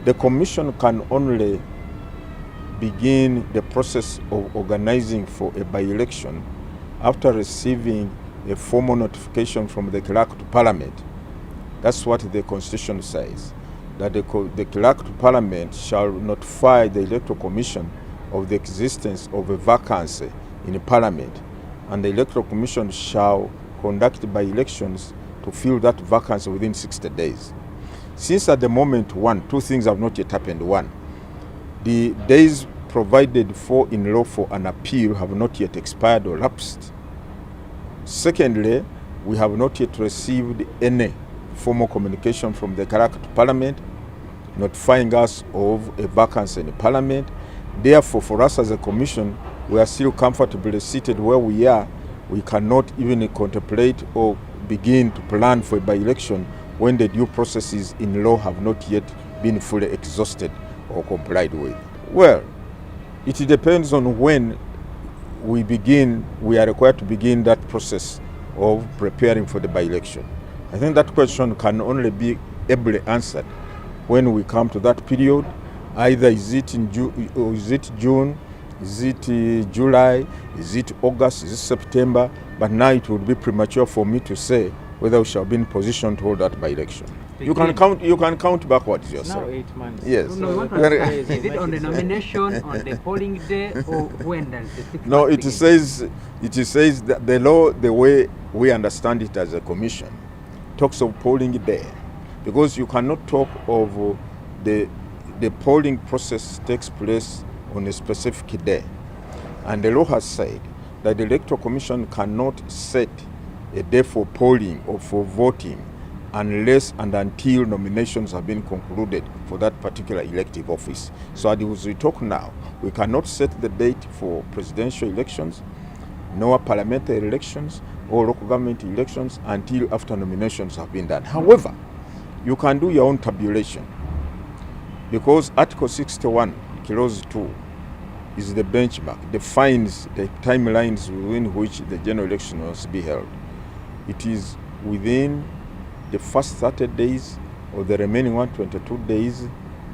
the Commission can only begin the process of organizing for a by-election after receiving a formal notification from the clerk to Parliament. That's what the Constitution says, that the clerk to Parliament shall notify the Electoral Commission of the existence of a vacancy in Parliament, and the Electoral Commission shall conduct by-elections to fill that vacancy within 60 days. Since at the moment, two things have not yet happened. One, the days provided for in law for an appeal have not yet expired or lapsed. Secondly, we have not yet received any formal communication from the clerk to Parliament notifying us of a vacancy in Parliament. Therefore, for us as a Commission, we are still comfortably seated where we are. We cannot even contemplate or begin to plan for a by-election when the due processes in law have not yet been fully exhausted or complied with. Well, it depends on when we are required to begin that process of preparing for the by-election. I think that question can only be ably answered when we come to that period. Either is it in June, is it July, is it August, is it September? But now it would be premature for me to say whether we shall be in position to hold that by-election. You can count backwards yourself. Now 8 months. Yes. No, is it on the nomination, on the polling day, or when does the No, it says that the law, the way we understand it as a Commission, talks of polling day, because you cannot talk of the polling process takes place on a specific day. And the law has said that the Electoral Commission cannot set a day for polling or for voting unless and until nominations have been concluded for that particular elective office. So as we talk now, we cannot set the date for presidential elections, nor parliamentary elections, or local government elections until after nominations have been done. However, you can do your own tabulation, because Article 61, Clause 2, is the benchmark, defines the timelines within which the general election must be held. It is within the first 30 days or the remaining 122 days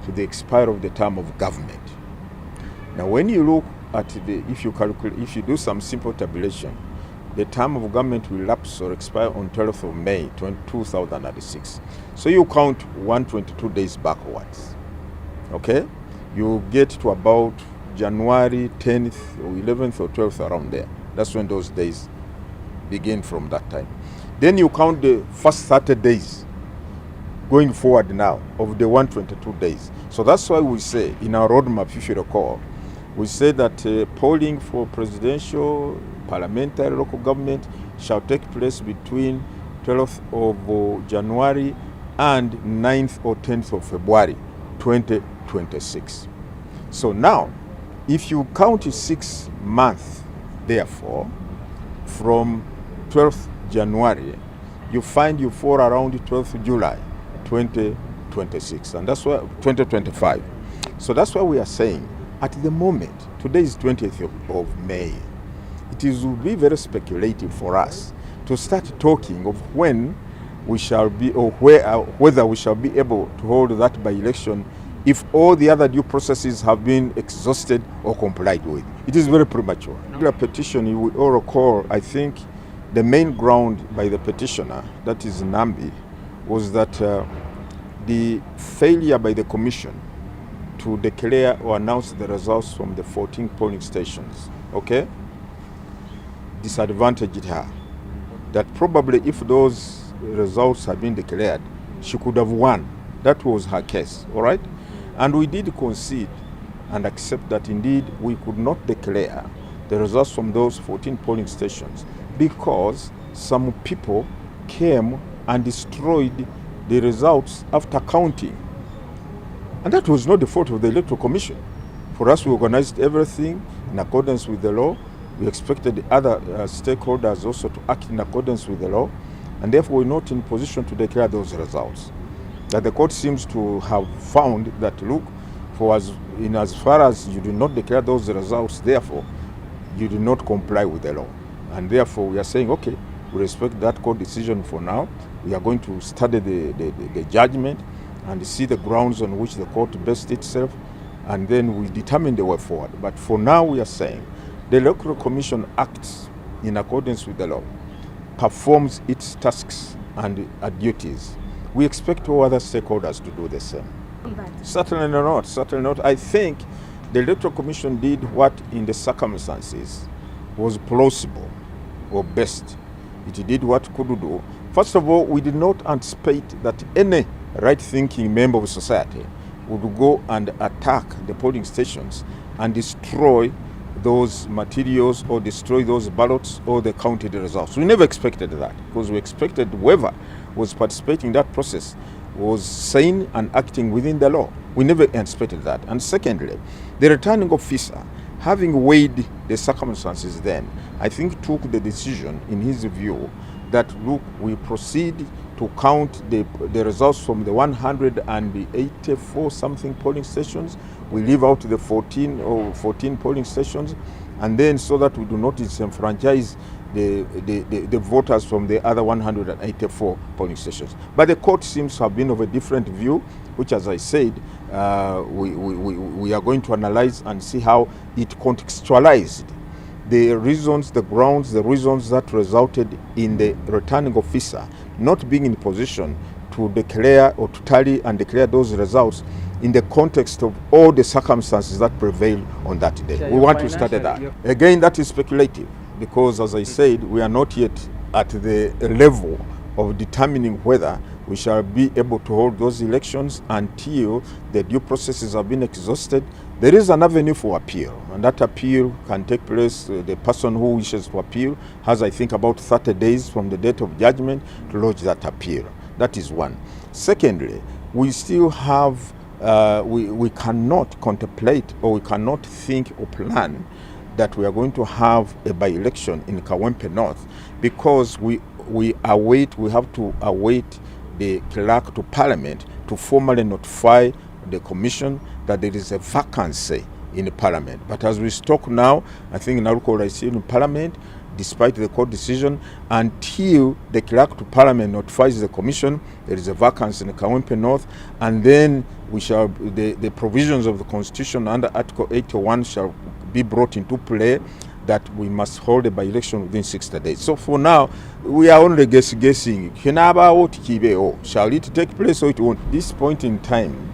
to the expiry of the term of government. Now, when you look at if you do some simple tabulation, the term of government will lapse or expire on 12th of May 2006. So you count 122 days backwards. Okay? You get to about January 10th or 11th or 12th, around there. That's when those days begin from that time. Then you count the first 30 days going forward now of the 122 days. So that's why we say in our roadmap, if you recall, we say that polling for presidential, parliamentary, local government shall take place between 12th of January and 9th or 10th of February 2026. So now, if you count 6 months, therefore, from 12th January, you find you fall around 12th July 2026, and that's why 2025. So that's why we are saying at the moment, today is 20th of May, would be very speculative for us to start talking of when we shall be, or whether we shall be able to hold that by-election if all the other due processes have been exhausted or complied with. It is very premature. The petition, you will all recall, I think the main ground by the petitioner, that is Nambi, was that the failure by the Commission to declare or announce the results from the 14 polling stations, okay, disadvantaged her. That probably if those results had been declared, she could have won. That was her case, all right? And we did concede and accept that indeed we could not declare the results from those 14 polling stations because some people came and destroyed the results after counting. And that was not the fault of the Electoral Commission. For us, we organized everything in accordance with the law. We expected the other stakeholders also to act in accordance with the law, and therefore we're not in position to declare those results. That the court seems to have found that, look, as far as you do not declare those results, therefore, you do not comply with the law. And therefore, we are saying, okay, we respect that court decision for now. We are going to study the judgment, and see the grounds on which the court based itself, and then we determine the way forward. But for now, we are saying the Electoral Commission acts in accordance with the law, performs its tasks and duties. We expect all other stakeholders to do the same. Certainly not, certainly not. I think the Electoral Commission did what in the circumstances was plausible or best. It did what it could do. First of all, we did not anticipate that any right-thinking member of society would go and attack the polling stations and destroy those materials or destroy those ballots or the counted results. We never expected that, because we expected whoever was participating in that process was sane and acting within the law. We never anticipated that. And secondly, the returning officer, having weighed the circumstances then, I think took the decision in his view that, look, we proceed to count the results from the 184 something polling stations. We leave out the 14 polling stations, and then so that we do not disenfranchise the voters from the other 184 polling stations. But the court seems to have been of a different view, which, as I said, we are going to analyze and see how it contextualized the reasons, the grounds, the reasons that resulted in the returning officer not being in position to declare or to tally and declare those results in the context of all the circumstances that prevail on that day. So we want to study that. Again, that is speculative, because, as I said, we are not yet at the level of determining whether we shall be able to hold those elections until the due processes have been exhausted. There is an avenue for appeal, and that appeal can take place. The person who wishes to appeal has, I think, about 30 days from the date of judgment to lodge that appeal. That is one. Secondly, we still have, we cannot contemplate, or we cannot think or plan that we are going to have a by-election in KAWEMPE North, because we have to await the clerk to Parliament to formally notify the Commission that there is a vacancy in the Parliament. But as we talk now, I think Nalukoola is still in Parliament, despite the court decision. Until the clerk to Parliament notifies the Commission there is a vacancy in KAWEMPE North, and then we shall, the provisions of the Constitution under Article 81 shall be brought into play, that we must hold a by-election within 60 days. So for now, we are only guessing. Shall it take place or it won't? At this point in time,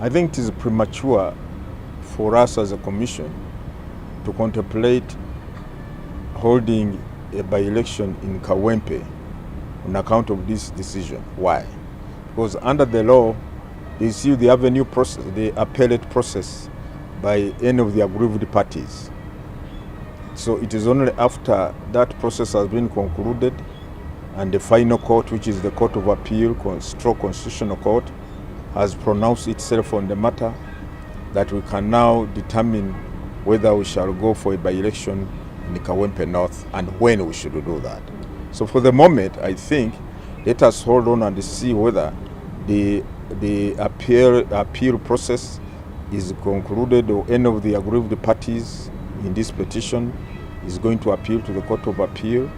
I think it is premature for us as a commission to contemplate holding a by-election in KAWEMPE on account of this decision. Why? Because under the law, they see the avenue process, the appellate process by any of the aggrieved parties. So it is only after that process has been concluded and the final court, which is the Court of Appeal, Constitutional Court, has pronounced itself on the matter, that we can now determine whether we shall go for a by-election in the KAWEMPE North and when we should do that. So for the moment, I think, let us hold on and see whether the appeal process is concluded, or any of the aggrieved parties in this petition is going to appeal to the Court of Appeal,